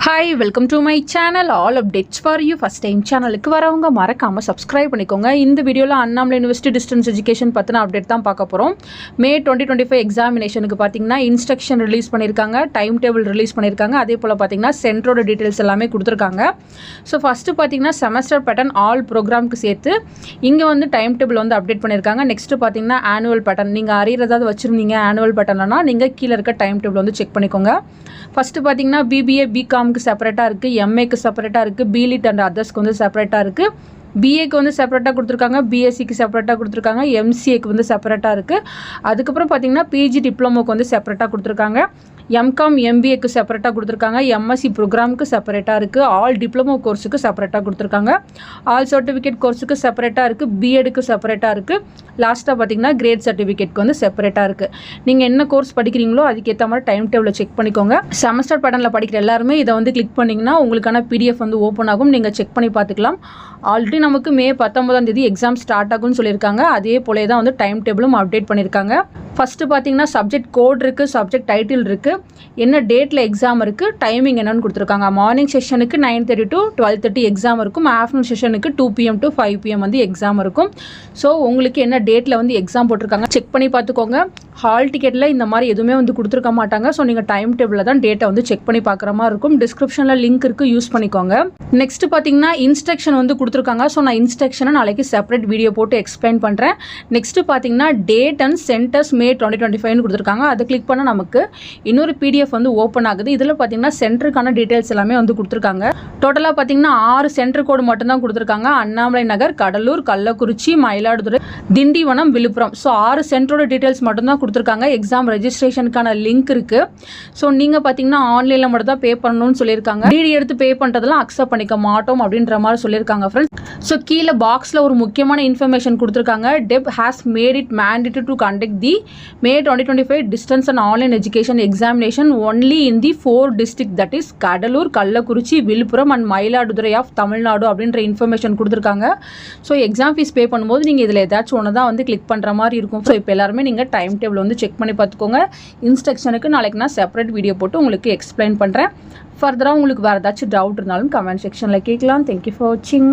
Hi, welcome to my channel. All updates for you. First time சேனலுக்கு வரவங்க மறக்காம subscribe பண்ணிக்கோங்க. இந்த வீடியோல அண்ணாமலை யுனிவர்சிட்டி டிஸ்டன்ஸ் எஜுகேஷன் பத்தின அப்டேட் தான் பார்க்க போறோம். மே 2025 எக்ஸாமினேஷனுக்கு பாத்தீங்கன்னா இன்ஸ்ட்ரக்ஷன் ரிலீஸ் பண்ணிருக்காங்க, டைம் டேபிள் ரிலீஸ் பண்ணிருக்காங்க. அதே போல பாத்தீங்கன்னா சென்டரோட டீடைல்ஸ் எல்லாமே கொடுத்திருக்காங்க. சோ ஃபர்ஸ்ட் பாத்தீங்கன்னா செமஸ்டர் பேட்டர்ன் ஆல் ப்ரோக்ராம்க்கு சேர்த்து இங்க வந்து டைம் டேபிள் வந்து அப்டேட் பண்ணிருக்காங்க. நெக்ஸ்ட் பாத்தீங்கன்னா ஆனுவல் பேட்டர்ன், நீங்க அரியர் ஏதாவது வச்சிருந்தீங்க ஆனுவல் பேட்டர்ன்னா நீங்க கீழ இருக்க டைம் டேபிள் வந்து செக் பண்ணிக்கோங்க. ஃபர்ஸ்ட் பாத்தீங்கன்னா BBA BCom செப்பரேட்டா இருக்கு, MA க்கு செப்பரேட்டா இருக்கு, BLit அண்ட் அதர்ஸ்க்கு வந்து செப்பரேட்டா இருக்கு, BA க்கு வந்து செப்பரேட்டா கொடுத்திருக்காங்க, BSc க்கு செப்பரேட்டா கொடுத்திருக்காங்க, MCA க்கு வந்து செப்பரேட்டா இருக்கு. அதுக்கு அப்புறம் பாத்தீங்கன்னா PG டிப்ளமோக்கு வந்து செப்பரேட்டா கொடுத்திருக்காங்க, MCom MBA க்கு செப்பரேட்டா கொடுத்திருக்காங்க, MSc ப்ரோக்ராம்க்கு செப்பரேட்டா இருக்கு, ஆல் டிப்ளமோ கோர்ஸுக்கு செப்பரேட்டா கொடுத்திருக்காங்க, ஆல் சர்டிஃபிகேட் கோர்ஸுக்கு செப்பரேட்டா இருக்கு, B.Ed க்கு செப்பரேட்டா இருக்கு, லாஸ்டா பாத்தீங்கன்னா கிரேட் சர்டிஃபிகேட்க்கு வந்து செப்பரேட்டா இருக்கு. நீங்க என்ன கோர்ஸ் படிக்கிறீங்களோ அதுக்கு ஏத்த மாதிரி டைம் டேபிளை செக் பண்ணிக்கோங்க. செமஸ்டர் பேட்டர்ன்ல படிக்கிற எல்லாருமே இதை வந்து கிளிக் பண்ணீங்கன்னா உங்களுக்கான PDF வந்து ஓப்பன் ஆகும், நீங்க செக் பண்ணி பார்த்துக்கலாம். ஆல்ரெடி நமக்கு மே 19ஆம் தேதி எக்ஸாம் ஸ்டார்ட் ஆகும்னு சொல்லியிருக்காங்க. அதே போலே தான் வந்து டைம் டேபிளும் அப்டேட் பண்ணியிருக்காங்க. ஃபர்ஸ்ட் பார்த்தீங்கன்னா சப்ஜெக்ட் கோட் இருக்கு, சப்ஜெக்ட் டைட்டில் இருக்கு, என்ன டேட்ல எக்ஸாம் இருக்கு, டைமிங் என்னன்னு கொடுத்துருக்காங்க. மார்னிங் செஷனுக்கு 9:30 to 12:30 எக்ஸாம் இருக்கும், ஆஃப்டர்நூன் செஷனுக்கு 2 PM to 5 PM வந்து எக்ஸாம் இருக்கும். ஸோ உங்களுக்கு என்ன டேட்ல வந்து எக்ஸாம் போட்டிருக்காங்க செக் பண்ணி பார்த்துக்கோங்க. ஹால் டிக்கெட்ல இந்த மாதிரி எதுவுமே வந்து கொடுத்துருக்க மாட்டாங்க. ஸோ நீங்கள் டைம் டேபிளில் தான் டேட்டை வந்து செக் பண்ணி பார்க்குற மாதிரி இருக்கும். டிஸ்கிரிப்ஷனில் லிங்க் இருக்கு, யூஸ் பண்ணிக்கோங்க. நெக்ஸ்ட் பார்த்தீங்கன்னா இன்ஸ்ட்ரக்ஷன் வந்து கொடுத்துருக்காங்க. ஸோ நான் இன்ஸ்ட்ரக்ஷனை நாளைக்கு செப்பரேட் வீடியோ போட்டு எக்ஸ்பிளைன் பண்ணுறேன். நெக்ஸ்ட் பார்த்தீங்கன்னா டேட் அண்ட் சென்டர்ஸ் மே 2025 கொடுத்துருக்காங்க. அதை கிளிக் பண்ண நமக்கு இன்னொரு PDF வந்து ஓப்பன் ஆகுது. இதில் பார்த்தீங்கன்னா சென்டருக்கான டீடைல்ஸ் எல்லாமே வந்து கொடுத்துருக்காங்க. டோட்டலாக பார்த்தீங்கன்னா 6 சென்டர் கோடு மட்டும்தான் கொடுத்துருக்காங்க. அண்ணாமலை நகர், கடலூர், கள்ளக்குறிச்சி, மயிலாடுதுறை, திண்டிவனம், விழுப்புரம். ஸோ 6 சென்டரோட டீடைல்ஸ் மட்டும்தான் கொடுத்துருக்காங்க. எக்ஸாம் ரெஜிஸ்ட்ரேஷனுக்கான லிங்க் இருக்கு. ஸோ நீங்கள் பார்த்தீங்கன்னா ஆன்லைனில் மட்டும் தான் பே பண்ணணும்னு சொல்லியிருக்காங்க. டிடி எடுத்து பே பண்ணுறதெல்லாம் அக்செப்ட் பண்ணிக்க மாட்டோம் அப்படின்ற மாதிரி சொல்லியிருக்காங்க ஃப்ரெண்ட்ஸ். ஸோ கீழே பாக்ஸில் ஒரு முக்கியமான இன்ஃபர்மேஷன் கொடுத்துருக்காங்க. DEB has made it mandatory to conduct the May 2025 distance and online education examination only in the 4 districts, that is Cuddalore, Kallakurichi, Villupuram and Mayiladuthurai of Tamil Nadu அப்படின்ற இன்ஃபர்மேஷன் கொடுத்துருக்காங்க. ஸோ எக்ஸாம் ஃபீஸ் பே பண்ணும்போது நீங்கள் இதில் ஏதாச்சும் ஒன்று தான் வந்து கிளிக் பண்ணுற மாதிரி இருக்கும். ஸோ இப்போ எல்லாருமே நீங்கள் டைம் டேபிள் வந்து செக் பண்ணி பார்த்துக்கோங்க. இன்ஸ்ட்ரக்ஷனுக்கு நாளைக்கு நான் செப்பரேட் வீடியோ போட்டு உங்களுக்கு எக்ஸ்பிளைன் பண்ணுறேன். ஃபர்தராக உங்களுக்கு வேறு ஏதாச்சும் டவுட் இருந்தாலும் கமெண்ட் செக்ஷனில் கேட்கலாம். தேங்க்யூ ஃபார் வாட்சிங்.